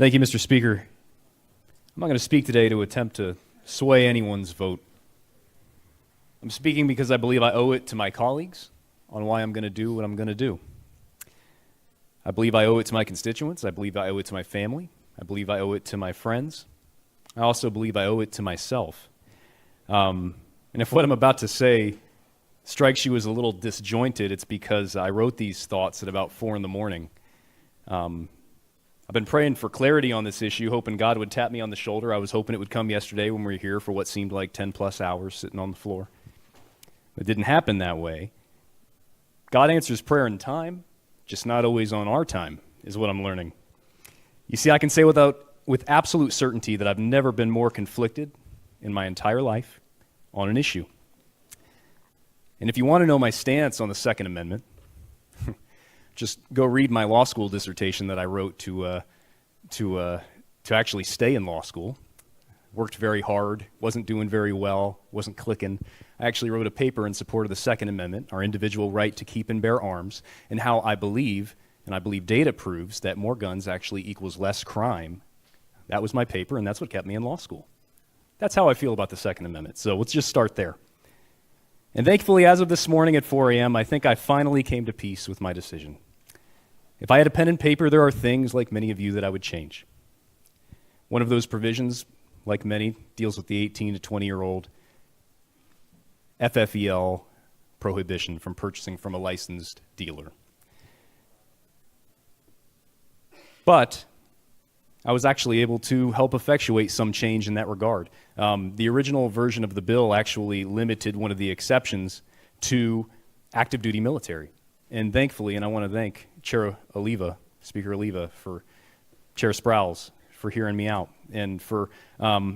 Thank you, Mr. Speaker. I'm not going to speak today to attempt to sway anyone's vote. I'm speaking because I believe I owe it to my colleagues on why I'm going to do what I'm going to do. I believe I owe it to my constituents. I believe I owe it to my family. I believe I owe it to my friends. I also believe I owe it to myself. And if what I'm about to say strikes you as a little disjointed, it's because I wrote these thoughts at about 4 a.m. I've been praying for clarity on this issue, hoping God would tap me on the shoulder. I was hoping it would come yesterday when we were here for what seemed like 10-plus hours sitting on the floor. It didn't happen that way. God answers prayer in time, just not always on our time, is what I'm learning. You see, I can say with absolute certainty that I've never been more conflicted in my entire life on an issue. And if you want to know my stance on the Second Amendment, just go read my law school dissertation that I wrote to actually stay in law school. Worked very hard, wasn't doing very well, wasn't clicking. I actually wrote a paper in support of the Second Amendment, our individual right to keep and bear arms, and how I believe, and I believe data proves, that more guns actually equals less crime. That was my paper, and that's what kept me in law school. That's how I feel about the Second Amendment, so let's just start there. And thankfully, as of this morning at 4 a.m., I think I finally came to peace with my decision. If I had a pen and paper, there are things, like many of you, that I would change. One of those provisions, like many, deals with the 18 to 20-year-old FFEL prohibition from purchasing from a licensed dealer. But I was actually able to help effectuate some change in that regard. The original version of the bill actually limited one of the exceptions to active duty military. And thankfully, and I want to thank Chair Oliva, Speaker Oliva, for Chair Sprouse for hearing me out and for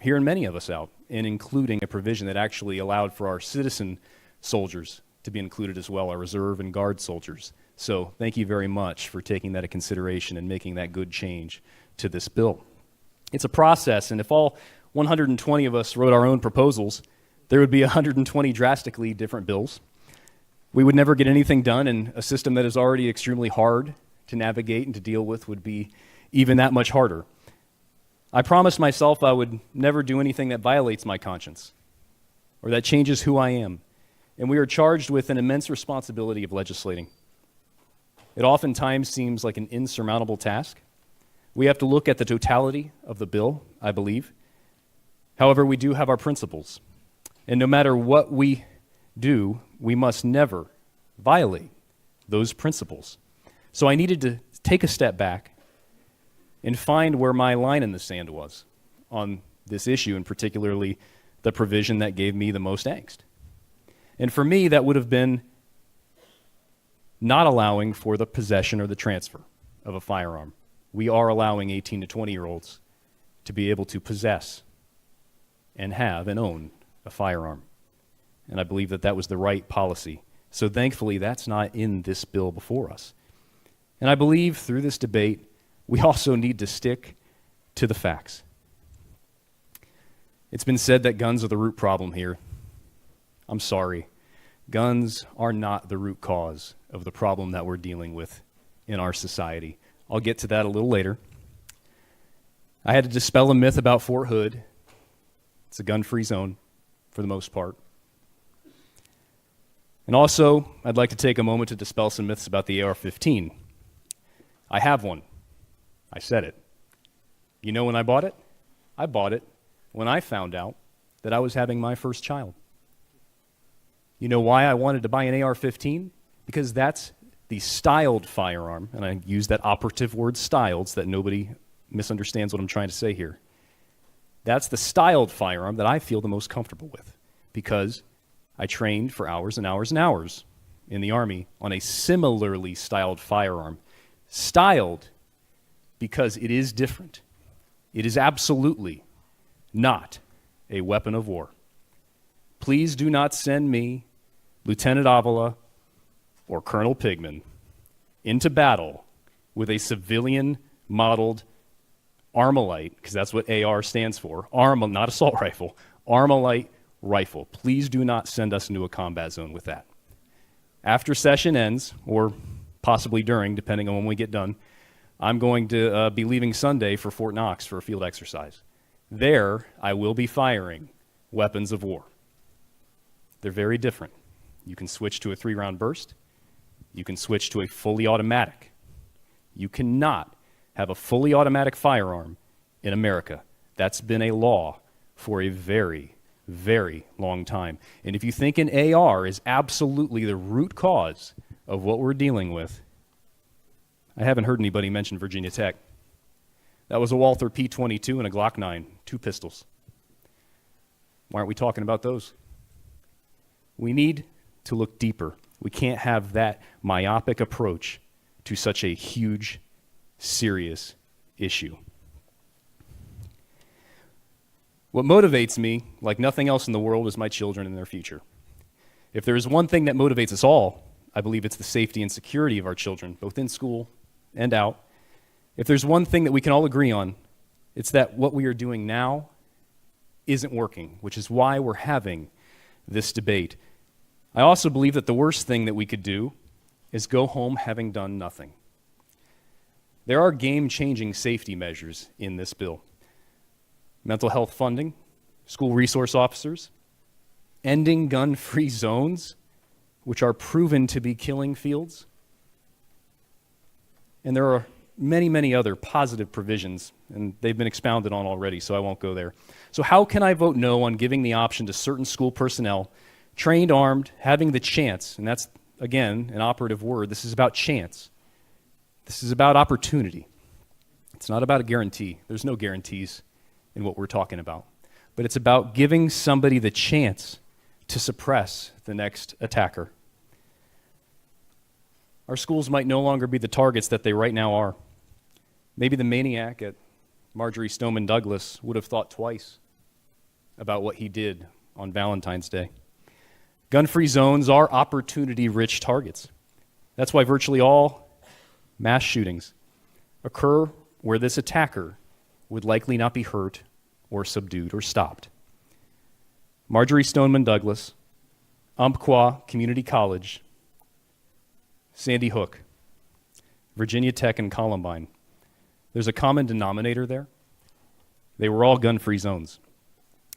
hearing many of us out, and including a provision that actually allowed for our citizen soldiers to be included as well, our reserve and guard soldiers. So thank you very much for taking that into consideration and making that good change to this bill. It's a process, and if all 120 of us wrote our own proposals, there would be 120 drastically different bills. We would never get anything done, and a system that is already extremely hard to navigate and to deal with would be even that much harder. I promised myself I would never do anything that violates my conscience or that changes who I am, and we are charged with an immense responsibility of legislating. It oftentimes seems like an insurmountable task. We have to look at the totality of the bill, I believe. However, we do have our principles, and no matter what we do, we must never violate those principles. So I needed to take a step back and find where my line in the sand was on this issue, and particularly the provision that gave me the most angst. And for me, that would have been not allowing for the possession or the transfer of a firearm. We are allowing 18 to 20-year-olds to be able to possess and have and own a firearm. And I believe that that was the right policy. So thankfully, that's not in this bill before us. And I believe through this debate, we also need to stick to the facts. It's been said that guns are the root problem here. I'm sorry. Guns are not the root cause of the problem that we're dealing with in our society. I'll get to that a little later. I had to dispel a myth about Fort Hood. It's a gun-free zone for the most part. And also, I'd like to take a moment to dispel some myths about the AR-15. I have one. I said it. You know when I bought it? I bought it when I found out that I was having my first child. You know why I wanted to buy an AR-15? Because that's the styled firearm, and I use that operative word styled so that nobody misunderstands what I'm trying to say here. That's the styled firearm that I feel the most comfortable with, because I trained for hours and hours and hours in the Army on a similarly styled firearm. Styled because it is different. It is absolutely not a weapon of war. Please do not send me, Lieutenant Avila, or Colonel Pigman into battle with a civilian-modeled Armalite, because that's what AR stands for, not assault rifle, Armalite rifle. Please do not send us into a combat zone with that. After session ends, or possibly during, depending on when we get done, I'm going to be leaving Sunday for Fort Knox for a field exercise. There, I will be firing weapons of war. They're very different. You can switch to a 3-round burst. You can switch to a fully automatic. You cannot have a fully automatic firearm in America. That's been a law for a very, very long time. And if you think an AR is absolutely the root cause of what we're dealing with, I haven't heard anybody mention Virginia Tech. That was a Walther P22 and a Glock 9, 2 pistols. Why aren't we talking about those? We need to look deeper. We can't have that myopic approach to such a huge, serious issue. What motivates me, like nothing else in the world, is my children and their future. If there is one thing that motivates us all, I believe it's the safety and security of our children, both in school and out. If there's one thing that we can all agree on, it's that what we are doing now isn't working, which is why we're having this debate. I also believe that the worst thing that we could do is go home having done nothing. There are game-changing safety measures in this bill. Mental health funding, school resource officers, ending gun-free zones, which are proven to be killing fields. And there are many, many other positive provisions, and they've been expounded on already, so I won't go there. So how can I vote no on giving the option to certain school personnel, trained, armed, having the chance, and that's, again, an operative word, this is about chance. This is about opportunity. It's not about a guarantee. There's no guarantees in what we're talking about. But it's about giving somebody the chance to suppress the next attacker. Our schools might no longer be the targets that they right now are. Maybe the maniac at Marjory Stoneman Douglas would have thought twice about what he did on Valentine's Day. Gun-free zones are opportunity-rich targets. That's why virtually all mass shootings occur where this attacker would likely not be hurt or subdued or stopped. Marjory Stoneman Douglas, Umpqua Community College, Sandy Hook, Virginia Tech, and Columbine. There's a common denominator there. They were all gun-free zones.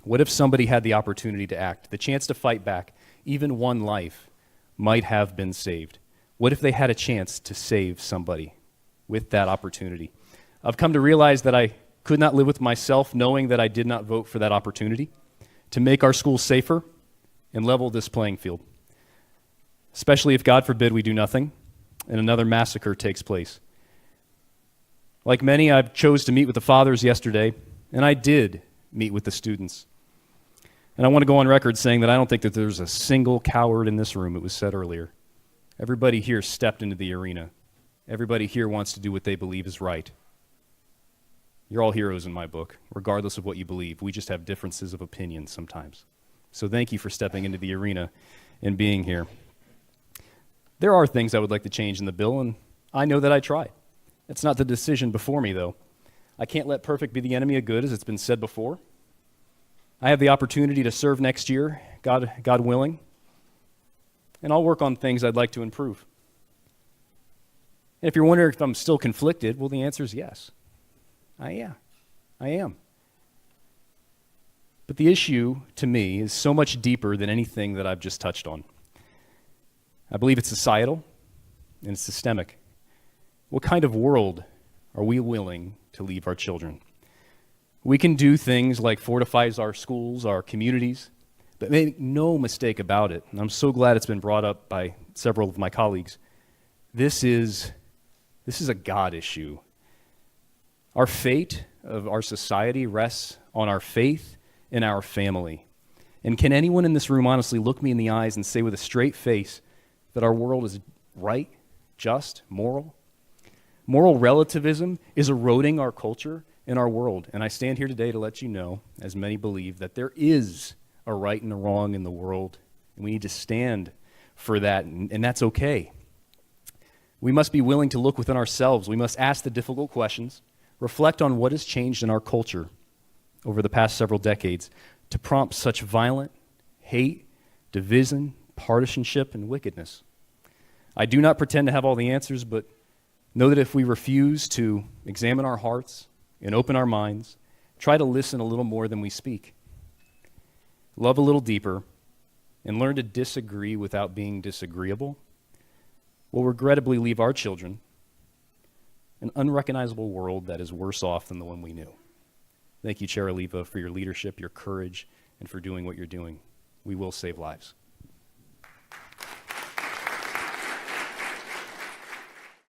What if somebody had the opportunity to act, the chance to fight back? Even one life might have been saved. What if they had a chance to save somebody with that opportunity? I've come to realize that I could not live with myself knowing that I did not vote for that opportunity to make our schools safer and level this playing field, especially if, God forbid, we do nothing and another massacre takes place. Like many, I chose to meet with the fathers yesterday, and I did meet with the students. And I want to go on record saying that I don't think that there's a single coward in this room. It was said earlier. Everybody here stepped into the arena. Everybody here wants to do what they believe is right. You're all heroes in my book, regardless of what you believe. We just have differences of opinion sometimes. So thank you for stepping into the arena and being here. There are things I would like to change in the bill, and I know that I tried. It's not the decision before me, though. I can't let perfect be the enemy of good, as it's been said before. I have the opportunity to serve next year, God willing, and I'll work on things I'd like to improve. And if you're wondering if I'm still conflicted, well, the answer is yes. I am. But the issue, to me, is so much deeper than anything that I've just touched on. I believe it's societal and it's systemic. What kind of world are we willing to leave our children? We can do things like fortify our schools, our communities, but make no mistake about it, and I'm so glad it's been brought up by several of my colleagues, this is a God issue. Our fate of our society rests on our faith in our family. And can anyone in this room honestly look me in the eyes and say with a straight face that our world is right, just, moral? Moral relativism is eroding our culture and our world. And I stand here today to let you know, as many believe, that there is a right and a wrong in the world. And we need to stand for that, and that's okay. We must be willing to look within ourselves. We must ask the difficult questions, reflect on what has changed in our culture over the past several decades to prompt such violent hate, division, partisanship, and wickedness. I do not pretend to have all the answers, but Know that if we refuse to examine our hearts and open our minds, try to listen a little more than we speak, love a little deeper, and learn to disagree without being disagreeable, we'll regrettably leave our children an unrecognizable world that is worse off than the one we knew. Thank you, Chair Oliva, for your leadership, your courage, and for doing what you're doing. We will save lives.